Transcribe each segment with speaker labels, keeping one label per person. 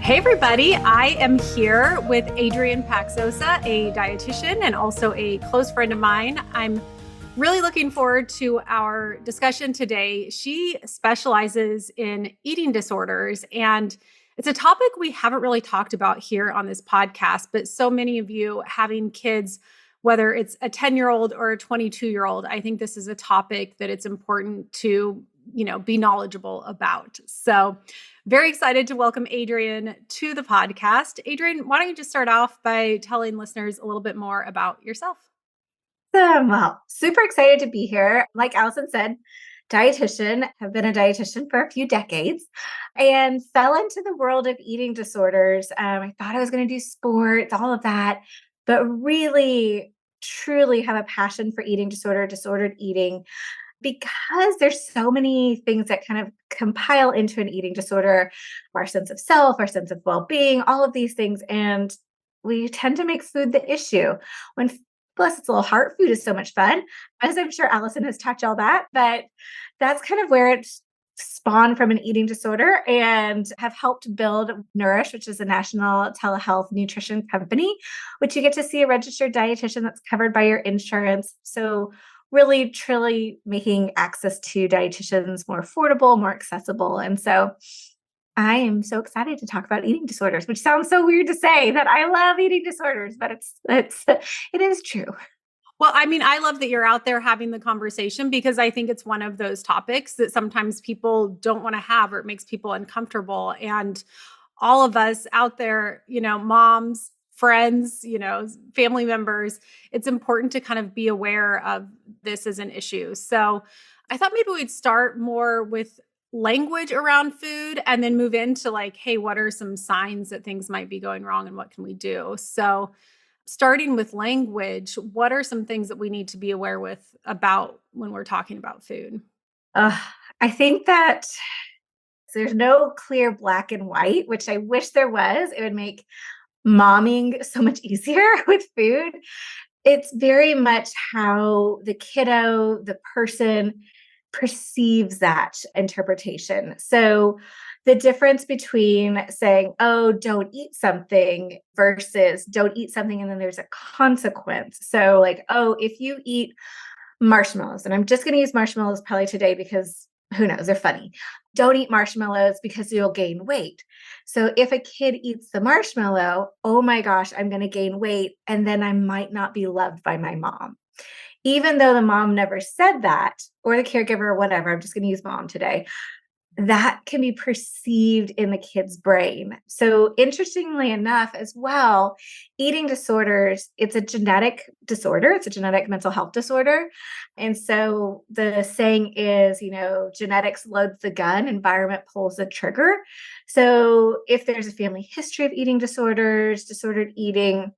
Speaker 1: Hey everybody, I am here with Adrien Paczosa, a dietitian and also a close friend of mine. I'm really looking forward to our discussion today. She specializes in eating disorders, and it's a topic we haven't really talked about here on this podcast, but so many of you having kids, whether it's a 10-year-old or a 22-year-old, I think this is a topic that it's important to, be knowledgeable about. So very excited to welcome Adrien to the podcast. Adrien, why don't you just start off by telling listeners a little bit more about yourself?
Speaker 2: Well, super excited to be here. Like Allison said, dietitian, have been a dietitian for a few decades and fell into the world of eating disorders. I thought I was going to do sports, all of that, but really, truly have a passion for eating disordered eating, because there's so many things that kind of compile into an eating disorder, our sense of self, our sense of well-being, all of these things. And we tend to make food the issue when plus it's a little heart food is so much fun, as I'm sure Allison has touched all that, but that's kind of where it's spawned from an eating disorder, and have helped build Nourish, which is a national telehealth nutrition company, which you get to see a registered dietitian that's covered by your insurance. So really, truly making access to dietitians more affordable, more accessible. And so I am so excited to talk about eating disorders, which sounds so weird to say that I love eating disorders, but it is true.
Speaker 1: Well, I mean, I love that you're out there having the conversation because I think it's one of those topics that sometimes people don't want to have, or it makes people uncomfortable. And all of us out there, moms, friends, family members, it's important to kind of be aware of this as an issue. So I thought maybe we'd start more with language around food and then move into like, hey, what are some signs that things might be going wrong and what can we do? So starting with language, what are some things that we need to be aware with about when we're talking about food?
Speaker 2: I think that there's no clear black and white, which I wish there was. It would make momming so much easier with food. It's very much how the kiddo, the person perceives that interpretation. So the difference between saying, oh, don't eat something versus don't eat something and then there's a consequence. So, like, oh, if you eat marshmallows, and I'm just going to use marshmallows probably today because who knows, they're funny. Don't eat marshmallows because you'll gain weight. So if a kid eats the marshmallow, oh my gosh, I'm going to gain weight and then I might not be loved by my mom. Even though the mom never said that, or the caregiver or whatever, I'm just going to use mom today, that can be perceived in the kid's brain. So interestingly enough as well, eating disorders, it's a genetic disorder. It's a genetic mental health disorder. And so the saying is, genetics loads the gun, environment pulls the trigger. So if there's a family history of eating disorders, disordered eating,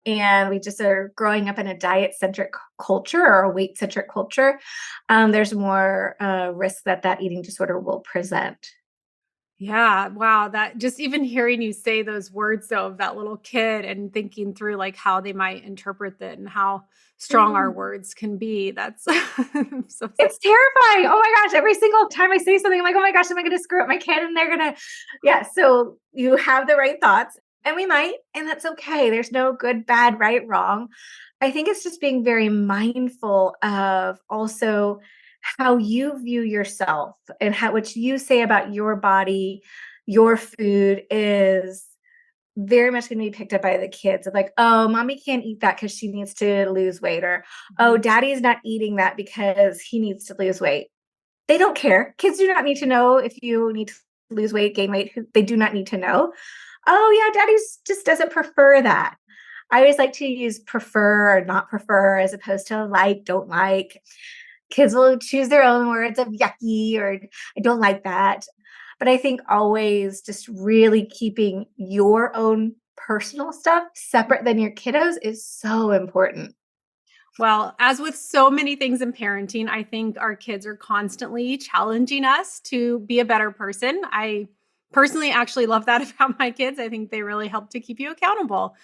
Speaker 2: and we just are growing up in a diet-centric culture or a weight-centric culture, there's more risk that eating disorder will present.
Speaker 1: Yeah. Wow. That just even hearing you say those words though of that little kid and thinking through like how they might interpret that and how strong our
Speaker 2: Mhm.
Speaker 1: words can be. That's so
Speaker 2: It's terrifying. Oh my gosh. Every single time I say something, I'm like, oh my gosh, am I going to screw up my kid? And they're going to, yeah. So you have the right thoughts, and we might, and that's okay. There's no good, bad, right, wrong. I think it's just being very mindful of also how you view yourself and how what you say about your body, your food is very much going to be picked up by the kids of like, oh, mommy can't eat that because she needs to lose weight, or oh, daddy's not eating that because he needs to lose weight. They don't care. Kids do not need to know if you need to lose weight, gain weight. They do not need to know. Oh yeah, daddy's just doesn't prefer that. I always like to use prefer or not prefer as opposed to like, don't like. Kids will choose their own words of yucky or I don't like that. But I think always just really keeping your own personal stuff separate than your kiddos is so important.
Speaker 1: Well, as with so many things in parenting, I think our kids are constantly challenging us to be a better person. I personally actually love that about my kids. I think they really help to keep you accountable.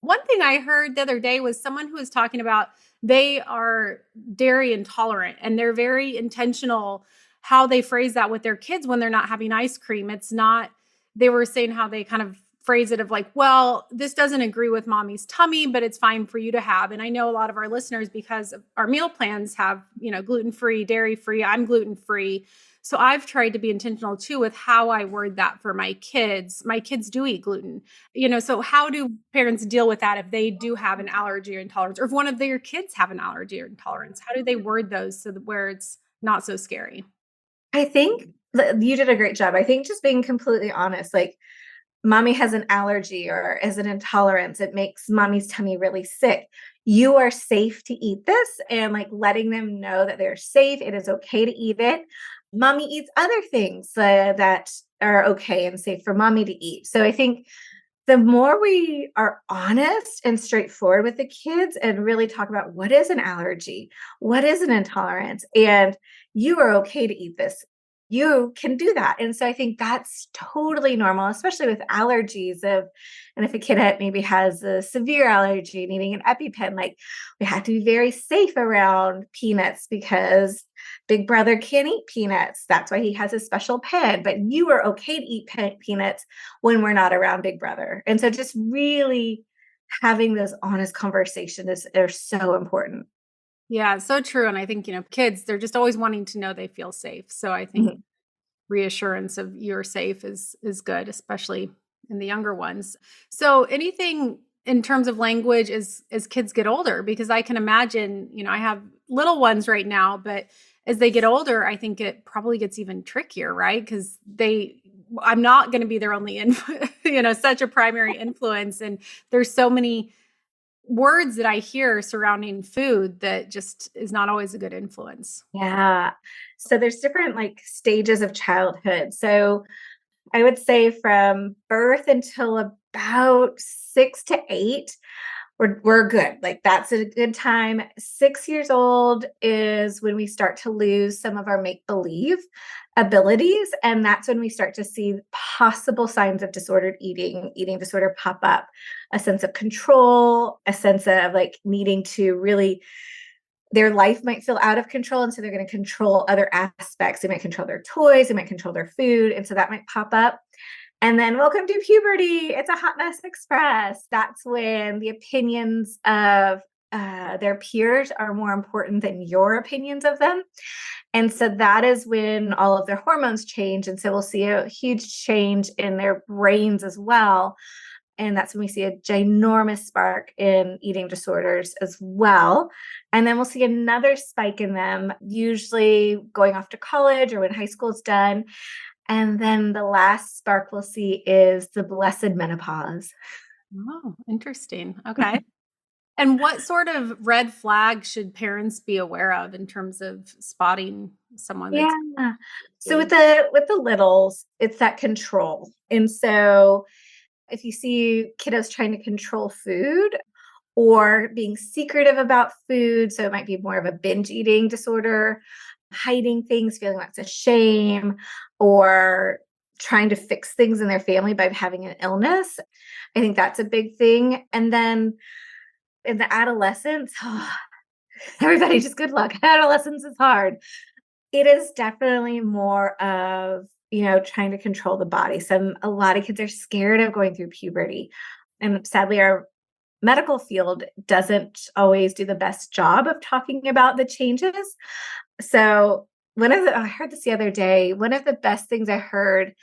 Speaker 1: One thing I heard the other day was someone who was talking about they are dairy intolerant and they're very intentional how they phrase that with their kids when they're not having ice cream. It's not they were saying how they kind of phrase it of like, well, this doesn't agree with mommy's tummy, but it's fine for you to have. And I know a lot of our listeners, because our meal plans have, gluten-free, dairy-free, I'm gluten-free. So I've tried to be intentional too with how I word that for my kids. My kids do eat gluten, so how do parents deal with that if they do have an allergy or intolerance, or if one of their kids have an allergy or intolerance? How do they word those so that where it's not so scary?
Speaker 2: I think that you did a great job. I think just being completely honest, like mommy has an allergy or has an intolerance, it makes mommy's tummy really sick. You are safe to eat this, and like letting them know that they're safe. It is okay to eat it. Mommy eats other things that are okay and safe for mommy to eat. So I think the more we are honest and straightforward with the kids and really talk about what is an allergy, what is an intolerance, and you are okay to eat this, you can do that. And so I think that's totally normal, especially with allergies and if a kid maybe has a severe allergy needing an EpiPen, like we have to be very safe around peanuts because Big Brother can't eat peanuts. That's why he has a special pen, but you are okay to eat peanuts when we're not around Big Brother. And so just really having those honest conversations are so important.
Speaker 1: Yeah, so true. And I think, kids, they're just always wanting to know they feel safe. So I think
Speaker 2: Mhm.
Speaker 1: reassurance of you're safe is good, especially in the younger ones. So anything in terms of language as kids get older, because I can imagine, I have little ones right now, but as they get older, I think it probably gets even trickier, right? Because I'm not going to be their only such a primary influence. And there's so many words that I hear surrounding food that just is not always a good influence.
Speaker 2: Yeah. So there's different like stages of childhood. So I would say from birth until about 6 to 8, we're good. Like that's a good time. 6 years old is when we start to lose some of our make believe abilities. And that's when we start to see possible signs of disordered eating disorder pop up, a sense of control, a sense of like needing to really their life might feel out of control. And so they're going to control other aspects. They might control their toys, they might control their food. And so that might pop up. And then welcome to puberty. It's a hot mess express. That's when the opinions of their peers are more important than your opinions of them. And so that is when all of their hormones change. And so we'll see a huge change in their brains as well. And that's when we see a ginormous spark in eating disorders as well. And then we'll see another spike in them, usually going off to college or when high school is done. And then the last spark we'll see is the blessed menopause.
Speaker 1: Oh, interesting. Okay. And what sort of red flags should parents be aware of in terms of spotting someone
Speaker 2: Yeah.
Speaker 1: that's
Speaker 2: So with
Speaker 1: food?
Speaker 2: the littles, it's that control. And so if you see kiddos trying to control food or being secretive about food, so it might be more of a binge eating disorder, hiding things, feeling like it's a shame, or trying to fix things in their family by having an illness. I think that's a big thing. And then in the adolescence, everybody just good luck. Adolescence is hard. It is definitely more of, trying to control the body. A lot of kids are scared of going through puberty. And sadly, our medical field doesn't always do the best job of talking about the changes. So I heard this the other day, one of the best things I heard,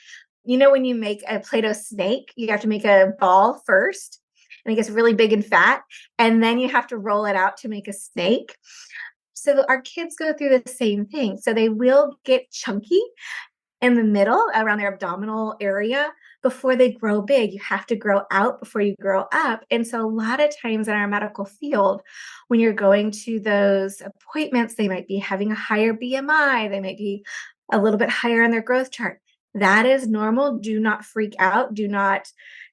Speaker 2: when you make a Play-Doh snake, you have to make a ball first and it gets really big and fat, and then you have to roll it out to make a snake. So our kids go through the same thing. So they will get chunky in the middle around their abdominal area before they grow big. You have to grow out before you grow up. And so a lot of times in our medical field, when you're going to those appointments, they might be having a higher BMI, they might be a little bit higher on their growth chart. That is normal. Do not freak out. Do not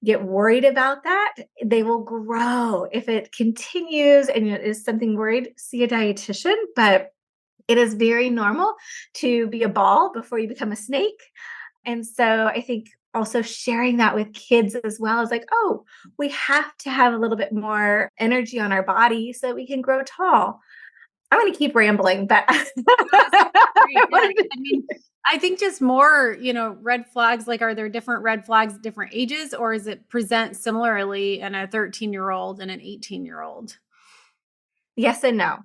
Speaker 2: get worried about that. They will grow. If it continues and it is something worried, see a dietitian, but it is very normal to be a ball before you become a snake. And so I think also sharing that with kids as well is like, oh, we have to have a little bit more energy on our body so that we can grow tall. I'm going to keep rambling, but
Speaker 1: Great. Yeah. I mean, I think just more, red flags, like are there different red flags at different ages, or is it present similarly in a 13-year-old and an 18-year-old?
Speaker 2: Yes and no.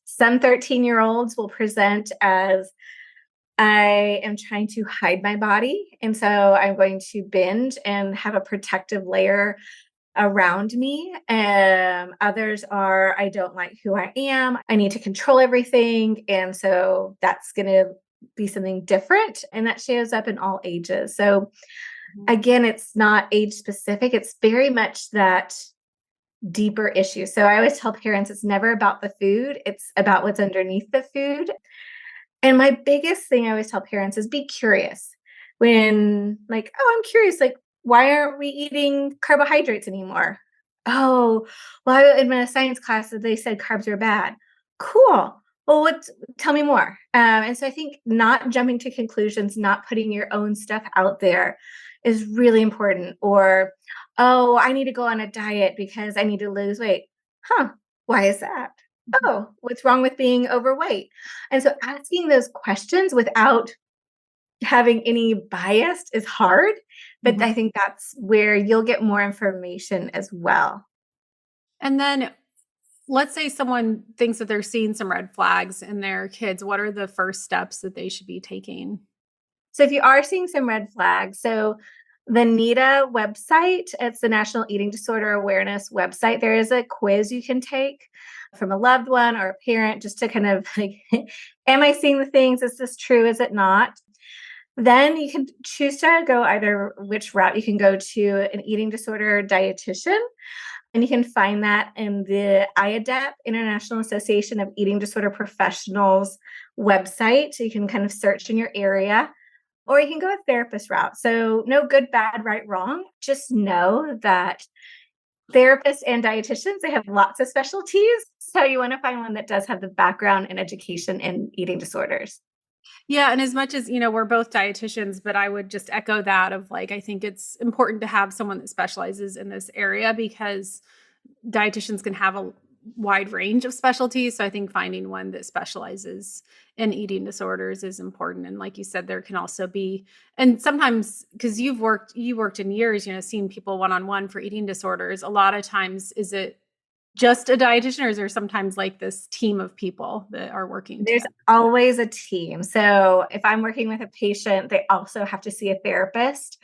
Speaker 2: Some 13-year-olds will present as I am trying to hide my body. And so I'm going to binge and have a protective layer around me. Others are, I don't like who I am. I need to control everything. And so that's going to be something different. And that shows up in all ages. So
Speaker 1: Mhm.
Speaker 2: again, it's not age specific, it's very much that deeper issue. So I always tell parents it's never about the food, it's about what's underneath the food. And my biggest thing I always tell parents is be curious. When, like, oh, I'm curious, like, why aren't we eating carbohydrates anymore? Oh, well, in my science class, they said carbs are bad. Cool. Well, tell me more. And so I think not jumping to conclusions, not putting your own stuff out there is really important. Or, oh, I need to go on a diet because I need to lose weight. Huh. Why is that? Oh, what's wrong with being overweight? And so asking those questions without having any bias is hard, but
Speaker 1: Mhm.
Speaker 2: I think that's where you'll get more information as well.
Speaker 1: And then let's say someone thinks that they're seeing some red flags in their kids. What are the first steps that they should be taking?
Speaker 2: So if you are seeing some red flags, so the NEDA website, it's the National Eating Disorder Awareness website. There is a quiz you can take from a loved one or a parent just to kind of like, am I seeing the things? Is this true? Is it not? Then you can choose to go either which route. You can go to an eating disorder dietitian, and you can find that in the IADEP, International Association of Eating Disorder Professionals website. So you can kind of search in your area, or you can go a therapist route. So no good, bad, right, wrong. Just know that therapists and dietitians, they have lots of specialties. So you want to find one that does have the background and education in eating disorders.
Speaker 1: Yeah, and as much as, we're both dietitians, but I would just echo that of like, I think it's important to have someone that specializes in this area because dietitians can have a wide range of specialties. So I think finding one that specializes in eating disorders is important. And like you said, there can also be, and sometimes because you worked in years, seeing people one-on-one for eating disorders, a lot of times is it just a dietitian or is there sometimes like this team of people that are working
Speaker 2: There's
Speaker 1: together?
Speaker 2: always a team. So if I'm working with a patient, they also have to see a therapist.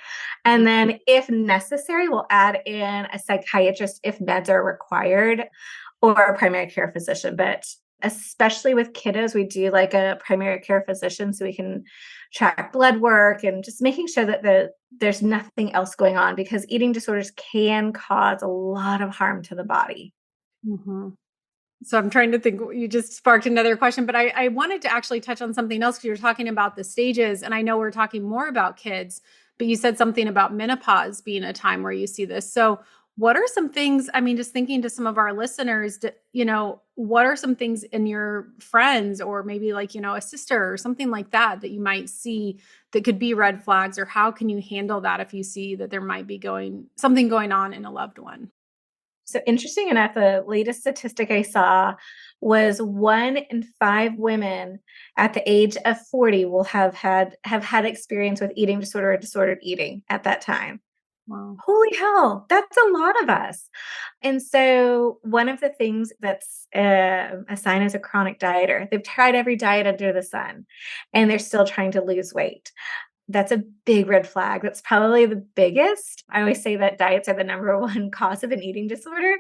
Speaker 2: And then, if necessary, we'll add in a psychiatrist if meds are required or a primary care physician. But especially with kiddos, we do like a primary care physician so we can track blood work and just making sure that there's nothing else going on because eating disorders can cause a lot of harm to the body.
Speaker 1: Mhm. So I'm trying to think, you just sparked another question, but I wanted to actually touch on something else because you're talking about the stages. And I know we're talking more about kids, but you said something about menopause being a time where you see this. So, what are some things? I mean, just thinking to some of our listeners, what are some things in your friends or maybe like, a sister or something like that that you might see that could be red flags? Or how can you handle that if you see that there might be something going on in a loved one?
Speaker 2: So interesting enough, the latest statistic I saw was 1 in 5 women at the age of 40 will have had experience with eating disorder or disordered eating at that time.
Speaker 1: Wow.
Speaker 2: Holy hell, that's a lot of us. And so one of the things that's a sign as a chronic dieter, they've tried every diet under the sun and they're still trying to lose weight. That's a big red flag. That's probably the biggest. I always say that diets are the number one cause of an eating disorder.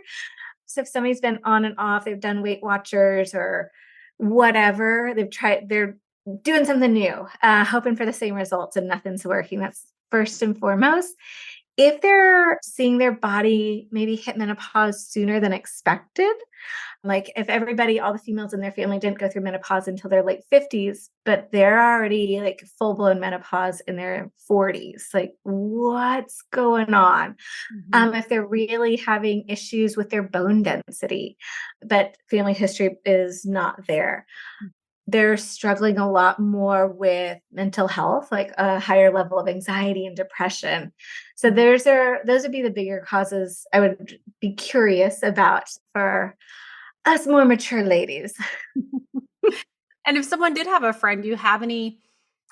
Speaker 2: So if somebody's been on and off, they've done Weight Watchers or whatever, they're doing something new, hoping for the same results and nothing's working. That's first and foremost. If they're seeing their body maybe hit menopause sooner than expected, like if all the females in their family didn't go through menopause until their late 50s, but they're already like full blown menopause in their 40s, like what's going on?
Speaker 1: Mhm.
Speaker 2: If they're really having issues with their bone density, but family history is not there. They're struggling a lot more with mental health, like a higher level of anxiety and depression. So those would be the bigger causes I would be curious about for us more mature ladies.
Speaker 1: And if someone did have a friend, do you have any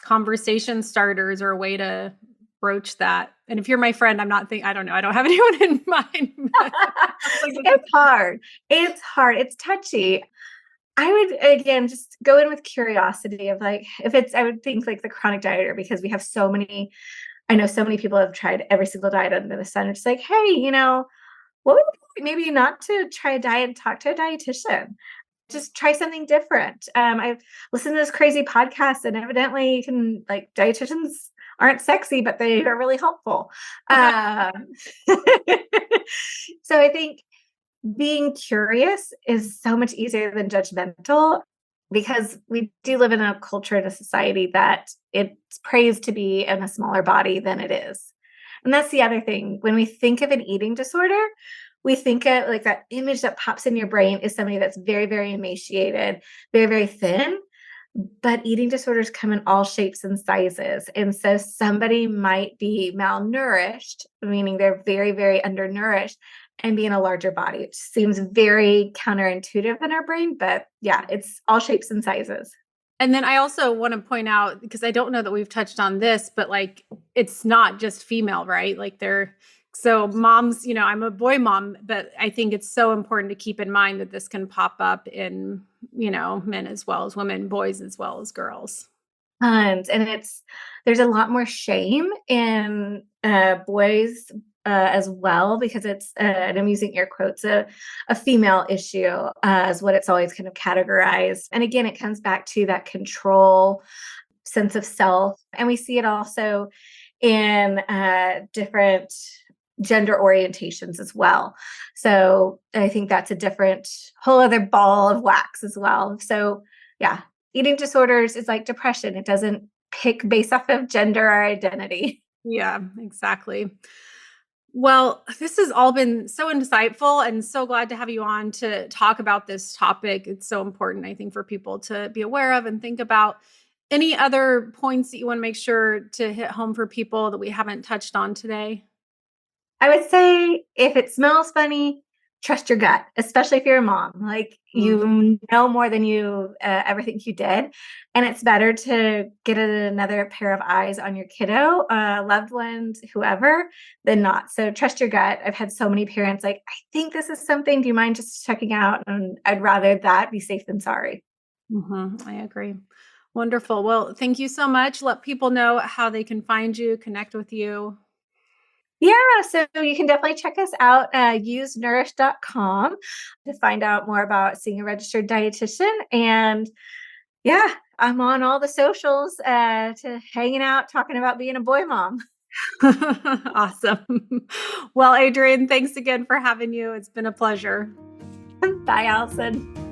Speaker 1: conversation starters or a way to broach that. And if you're my friend, I don't know. I don't have anyone in mind.
Speaker 2: It's hard. It's hard. It's touchy. I would, again, just go in with curiosity of like, I would think like the chronic dieter, because we have I know so many people have tried every single diet under the sun. It's just like, hey, what would maybe not to try a diet and talk to a dietitian? Just try something different. I've listened to this crazy podcast, and evidently you can, like, dietitians aren't sexy, but they are really helpful. So I think being curious is so much easier than judgmental, because we do live in a culture and a society that it's praised to be in a smaller body than it is. And that's the other thing. When we think of an eating disorder, we think of like that image that pops in your brain is somebody that's very, very emaciated, very, very thin. But eating disorders come in all shapes and sizes. And so somebody might be malnourished, meaning they're very, very undernourished, and be in a larger body. It seems very counterintuitive in our brain, but yeah, it's all shapes and sizes.
Speaker 1: And then I also want to point out, because I don't know that we've touched on this, but like, it's not just female, right? Like so moms, I'm a boy mom, but I think it's so important to keep in mind that this can pop up in, men as well as women, boys as well as girls.
Speaker 2: And there's a lot more shame in boys as well, because it's, and I'm using air quotes, a female issue, is what it's always kind of categorized. And again, it comes back to that control, sense of self. And we see it also in different gender orientations as well. So I think that's a different whole other ball of wax as well. So yeah, eating disorders is like depression. It doesn't pick based off of gender or identity.
Speaker 1: Yeah, exactly. Well, this has all been so insightful, and so glad to have you on to talk about this topic. It's so important, I think, for people to be aware of and think about. Any other points that you want to make sure to hit home for people that we haven't touched on today?
Speaker 2: I would say if it smells funny, trust your gut, especially if you're a mom. Like, you know more than you ever think you did. And it's better to get another pair of eyes on your kiddo, loved ones, whoever, than not. So trust your gut. I've had so many parents like, I think this is something. Do you mind just checking out? And I'd rather that be safe than sorry.
Speaker 1: I agree. Wonderful. Well, thank you so much. Let people know how they can find you, connect with you.
Speaker 2: Yeah, so you can definitely check us out, usenourish.com, to find out more about seeing a registered dietitian. And yeah, I'm on all the socials, to hanging out, talking about being a boy mom.
Speaker 1: Awesome. Well, Adrien, thanks again for having you. It's been a pleasure.
Speaker 2: Bye, Allison.